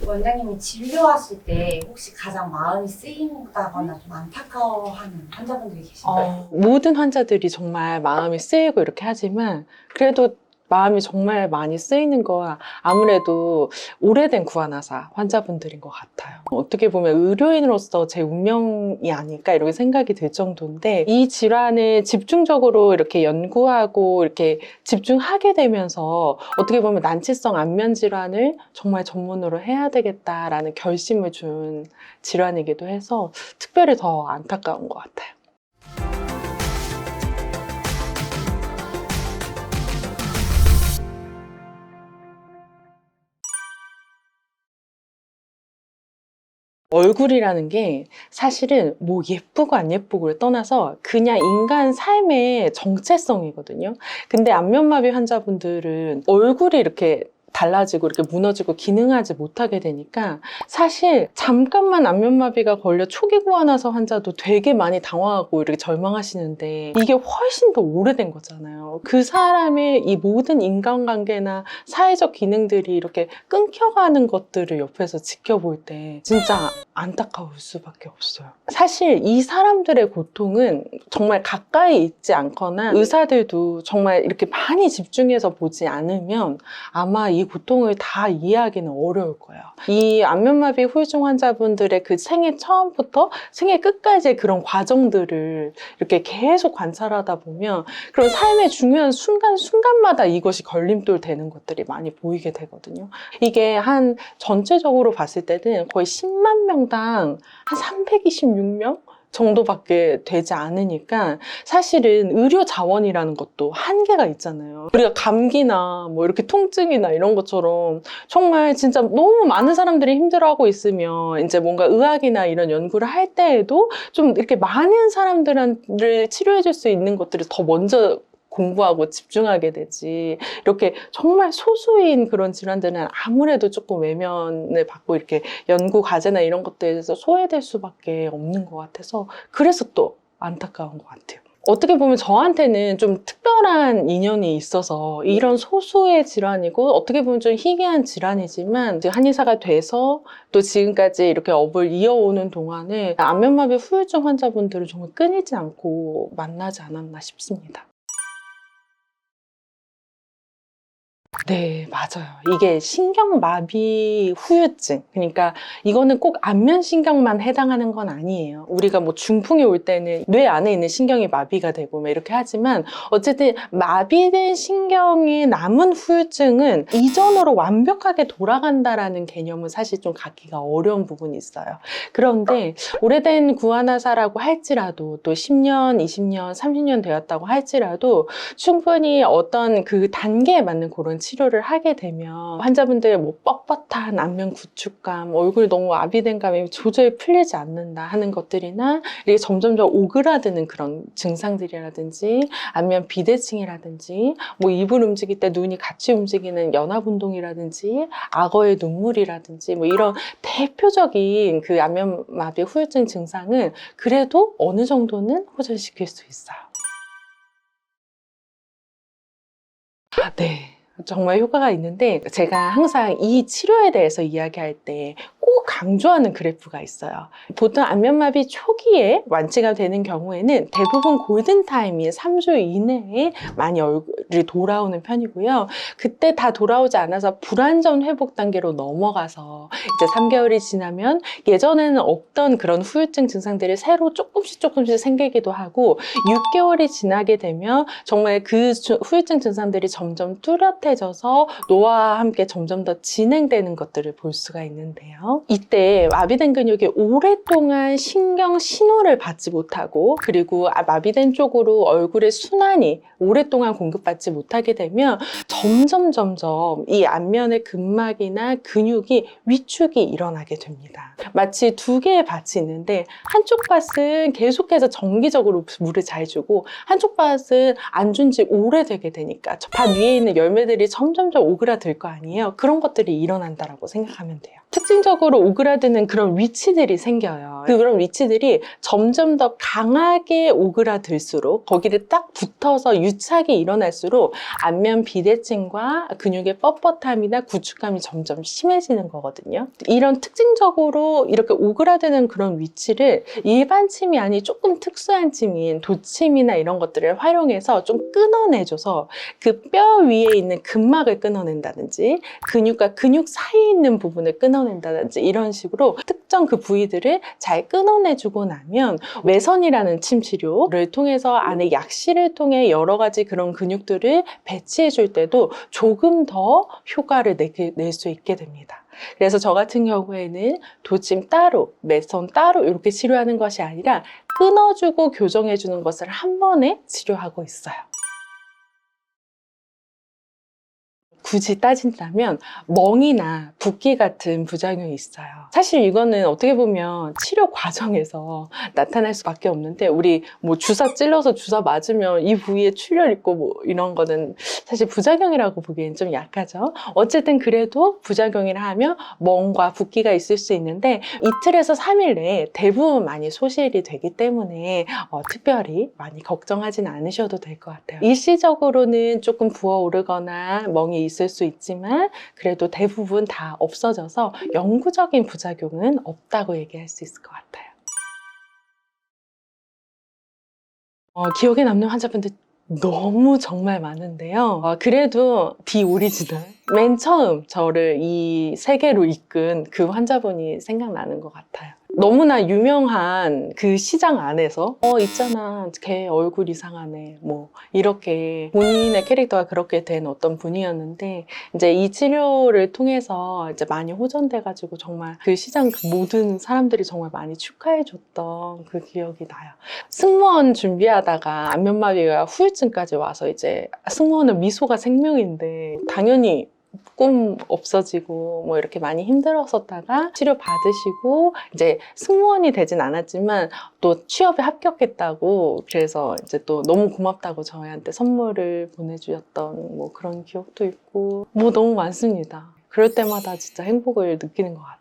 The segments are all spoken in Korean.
원장님이 진료하실 때 혹시 가장 마음이 쓰인다거나 좀 안타까워하는 환자분들이 계신가요? 모든 환자들이 정말 마음이 쓰이고 이렇게 하지만 그래도 마음이 정말 많이 쓰이는 건 아무래도 오래된 구안화사 환자분들인 것 같아요. 어떻게 보면 의료인으로서 제 운명이 아닐까 이렇게 생각이 들 정도인데, 이 질환을 집중적으로 이렇게 연구하고 이렇게 집중하게 되면서 어떻게 보면 난치성 안면 질환을 정말 전문으로 해야 되겠다라는 결심을 준 질환이기도 해서 특별히 더 안타까운 것 같아요. 얼굴이라는 게 사실은 뭐 예쁘고 안 예쁘고를 떠나서 그냥 인간 삶의 정체성이거든요. 근데 안면마비 환자분들은 얼굴이 이렇게 달라지고 이렇게 무너지고 기능하지 못하게 되니까 사실 잠깐만 안면마비가 걸려 초기 구안화사 환자도 되게 많이 당황하고 이렇게 절망하시는데, 이게 훨씬 더 오래된 거잖아요. 그 사람의 이 모든 인간관계나 사회적 기능들이 이렇게 끊겨가는 것들을 옆에서 지켜볼 때 진짜 안타까울 수밖에 없어요. 사실 이 사람들의 고통은 정말 가까이 있지 않거나 의사들도 정말 이렇게 많이 집중해서 보지 않으면 아마 이 고통을 다 이해하기는 어려울 거예요. 이 안면마비 후유증 환자분들의 그 생애 처음부터 생애 끝까지의 그런 과정들을 이렇게 계속 관찰하다 보면 그런 삶의 중요한 순간순간마다 이것이 걸림돌 되는 것들이 많이 보이게 되거든요. 이게 한 전체적으로 봤을 때는 거의 10만 명당 한 326명? 정도밖에 되지 않으니까 사실은 의료 자원이라는 것도 한계가 있잖아요. 우리가 감기나 뭐 이렇게 통증이나 이런 것처럼 정말 진짜 너무 많은 사람들이 힘들어하고 있으면 이제 뭔가 의학이나 이런 연구를 할 때에도 좀 이렇게 많은 사람들을 치료해 줄 수 있는 것들을 더 먼저 공부하고 집중하게 되지, 이렇게 정말 소수인 그런 질환들은 아무래도 조금 외면을 받고 이렇게 연구 과제나 이런 것들에서 소외될 수밖에 없는 것 같아서 그래서 또 안타까운 것 같아요. 어떻게 보면 저한테는 좀 특별한 인연이 있어서 이런 소수의 질환이고 어떻게 보면 좀 희귀한 질환이지만 한의사가 돼서 또 지금까지 이렇게 업을 이어오는 동안에 안면마비 후유증 환자분들을 정말 끊이지 않고 만나지 않았나 싶습니다. 네, 맞아요. 이게 신경마비 후유증. 그러니까 이거는 꼭 안면신경만 해당하는 건 아니에요. 우리가 뭐 중풍이 올 때는 뇌 안에 있는 신경이 마비가 되고 막 이렇게 하지만 어쨌든 마비된 신경이 남은 후유증은 이전으로 완벽하게 돌아간다라는 개념은 사실 좀 갖기가 어려운 부분이 있어요. 그런데 오래된 구안화사라고 할지라도 또 10년, 20년, 30년 되었다고 할지라도 충분히 어떤 그 단계에 맞는 그런 치료를 하게 되면 환자분들의 뭐 뻣뻣한 안면 구축감, 얼굴이 너무 마비된 감이 도저히 풀리지 않는다 하는 것들이나 이게 점점점 오그라드는 그런 증상들이라든지 안면 비대칭이라든지 뭐 입을 움직일 때 눈이 같이 움직이는 연합운동이라든지 악어의 눈물이라든지 뭐 이런 대표적인 그 안면마비 후유증 증상은 그래도 어느 정도는 호전시킬 수 있어요. 네. 정말 효과가 있는데 제가 항상 이 치료에 대해서 이야기할 때 꼭 강조하는 그래프가 있어요. 보통 안면마비 초기에 완치가 되는 경우에는 대부분 골든타임이 3주 이내에 많이 얼굴이 돌아오는 편이고요. 그때 다 돌아오지 않아서 불완전 회복 단계로 넘어가서 이제 3개월이 지나면 예전에는 없던 그런 후유증 증상들이 새로 조금씩 생기기도 하고 6개월이 지나게 되면 정말 그 후유증 증상들이 점점 뚜렷해져서 노화와 함께 점점 더 진행되는 것들을 볼 수가 있는데요. 이때 마비된 근육이 오랫동안 신경 신호를 받지 못하고 그리고 마비된 쪽으로 얼굴의 순환이 오랫동안 공급받지 못하게 되면 점점 이 안면의 근막이나 근육이 위축이 일어나게 됩니다. 마치 두 개의 밭이 있는데 한쪽 밭은 계속해서 정기적으로 물을 잘 주고 한쪽 밭은 안 준 지 오래되게 되니까 밭 위에 있는 열매들이 점점 오그라들 거 아니에요. 그런 것들이 일어난다라고 생각하면 돼요. 특징적으로 오그라드는 그런 위치들이 생겨요. 그런 위치들이 점점 더 강하게 오그라들수록 거기를 딱 붙어서 유착이 일어날수록 안면 비대칭과 근육의 뻣뻣함이나 구축감이 점점 심해지는 거거든요. 이런 특징적으로 이렇게 오그라드는 그런 위치를 일반 침이 아닌 조금 특수한 침인 도침이나 이런 것들을 활용해서 좀 끊어내줘서 그 뼈 위에 있는 근막을 끊어낸다든지 근육과 근육 사이에 있는 부분을 끊어낸다든지 이런 식으로 특정 그 부위들을 잘 끊어내주고 나면 외선이라는 침 치료를 통해서 안에 약실을 통해 여러 가지 그런 근육들을 배치해 줄 때도 조금 더 효과를 낼 수 있게 됩니다. 그래서 저 같은 경우에는 도침 따로, 매선 따로 이렇게 치료하는 것이 아니라 끊어주고 교정해주는 것을 한 번에 치료하고 있어요. 굳이 따진다면 멍이나 붓기 같은 부작용이 있어요. 사실 이거는 어떻게 보면 치료 과정에서 나타날 수밖에 없는데 우리 뭐 주사 찔러서 주사 맞으면 이 부위에 출혈 있고 뭐 이런 거는 사실 부작용이라고 보기엔 좀 약하죠. 어쨌든 그래도 부작용이라 하면 멍과 붓기가 있을 수 있는데 이틀에서 3일 내에 대부분 많이 소실이 되기 때문에 특별히 많이 걱정하진 않으셔도 될 것 같아요. 일시적으로는 조금 부어오르거나 멍이 있을 수 있지만 그래도 대부분 다 없어져서 영구적인 부작용은 없다고 얘기할 수 있을 것 같아요. 기억에 남는 환자분들 너무 정말 많은데요. 그래도 디 오리지널 맨 처음 저를 이 세계로 이끈 그 환자분이 생각나는 것 같아요. 너무나 유명한 그 시장 안에서 있잖아 걔 얼굴 이상하네 뭐 이렇게 본인의 캐릭터가 그렇게 된 어떤 분이었는데 이제 이 치료를 통해서 이제 많이 호전돼 가지고 정말 그 시장 모든 사람들이 정말 많이 축하해 줬던 그 기억이 나요. 승무원 준비하다가 안면마비가 후유증까지 와서 이제 승무원은 미소가 생명인데 당연히 꿈 없어지고 뭐 이렇게 많이 힘들었었다가 치료 받으시고 이제 승무원이 되진 않았지만 또 취업에 합격했다고 그래서 이제 또 너무 고맙다고 저희한테 선물을 보내주셨던 뭐 그런 기억도 있고 뭐 너무 많습니다. 그럴 때마다 진짜 행복을 느끼는 것 같아요.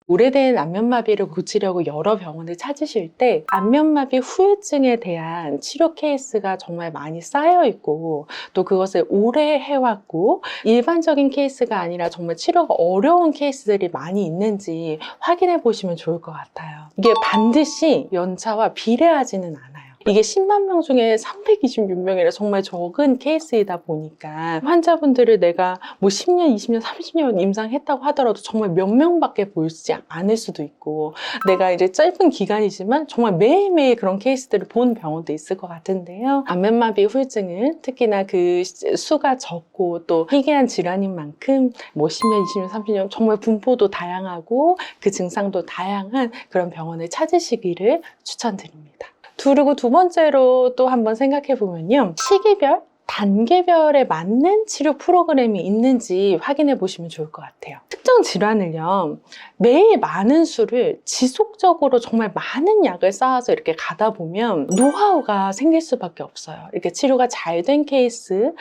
오래된 안면마비를 고치려고 여러 병원을 찾으실 때 안면마비 후유증에 대한 치료 케이스가 정말 많이 쌓여 있고 또 그것을 오래 해왔고 일반적인 케이스가 아니라 정말 치료가 어려운 케이스들이 많이 있는지 확인해 보시면 좋을 것 같아요. 이게 반드시 연차와 비례하지는 않아요. 이게 10만 명 중에 326명이라 정말 적은 케이스이다 보니까 환자분들을 내가 뭐 10년, 20년, 30년 임상했다고 하더라도 정말 몇 명밖에 보이지 않을 수도 있고 내가 이제 짧은 기간이지만 정말 매일매일 그런 케이스들을 본 병원도 있을 것 같은데요. 안면마비 후유증은 특히나 그 수가 적고 또 희귀한 질환인 만큼 뭐 10년, 20년, 30년 정말 분포도 다양하고 그 증상도 다양한 그런 병원을 찾으시기를 추천드립니다. 그리고 두 번째로 또 한번 생각해 보면요. 시기별, 단계별에 맞는 치료 프로그램이 있는지 확인해 보시면 좋을 것 같아요. 특정 질환을요, 매일 많은 수를 지속적으로 정말 많은 약을 쌓아서 이렇게 가다 보면 노하우가 생길 수밖에 없어요. 이렇게 치료가 잘 된 케이스는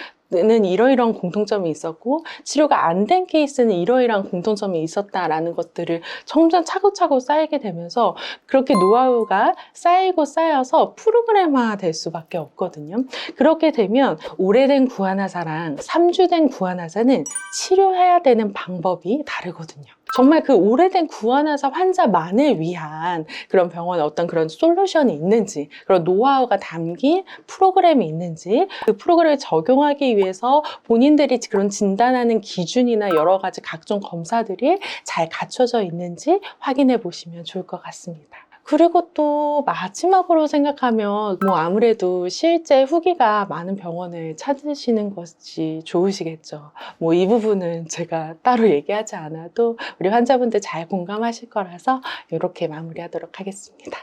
이러이러한 공통점이 있었고 치료가 안 된 케이스는 이러이러한 공통점이 있었다라는 것들을 점점 차곡차곡 쌓이게 되면서 그렇게 노하우가 쌓이고 쌓여서 프로그램화 될 수밖에 없거든요. 그렇게 되면 오래된 구안화사랑 3주 된 구안화사는 치료해야 되는 방법이 다르거든요. 정말 그 오래된 구안화사 환자만을 위한 그런 병원에 어떤 그런 솔루션이 있는지 그런 노하우가 담긴 프로그램이 있는지 그 프로그램을 적용하기 위해서 본인들이 그런 진단하는 기준이나 여러 가지 각종 검사들이 잘 갖춰져 있는지 확인해 보시면 좋을 것 같습니다. 그리고 또 마지막으로 생각하면 뭐 아무래도 실제 후기가 많은 병원을 찾으시는 것이 좋으시겠죠. 뭐 이 부분은 제가 따로 얘기하지 않아도 우리 환자분들 잘 공감하실 거라서 이렇게 마무리하도록 하겠습니다.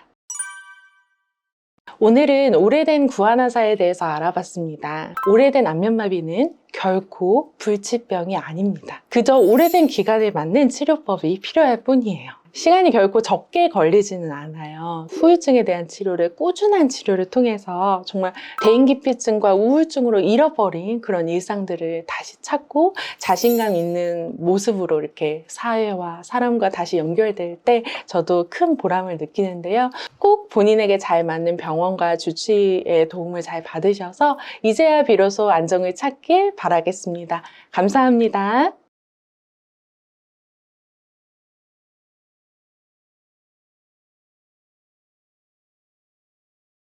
오늘은 오래된 구안화사에 대해서 알아봤습니다. 오래된 안면마비는 결코 불치병이 아닙니다. 그저 오래된 기간에 맞는 치료법이 필요할 뿐이에요. 시간이 결코 적게 걸리지는 않아요. 후유증에 대한 치료를 꾸준한 치료를 통해서 정말 대인기피증과 우울증으로 잃어버린 그런 일상들을 다시 찾고 자신감 있는 모습으로 이렇게 사회와 사람과 다시 연결될 때 저도 큰 보람을 느끼는데요. 꼭 본인에게 잘 맞는 병원과 주치의의 도움을 잘 받으셔서 이제야 비로소 안정을 찾길 바라겠습니다. 감사합니다.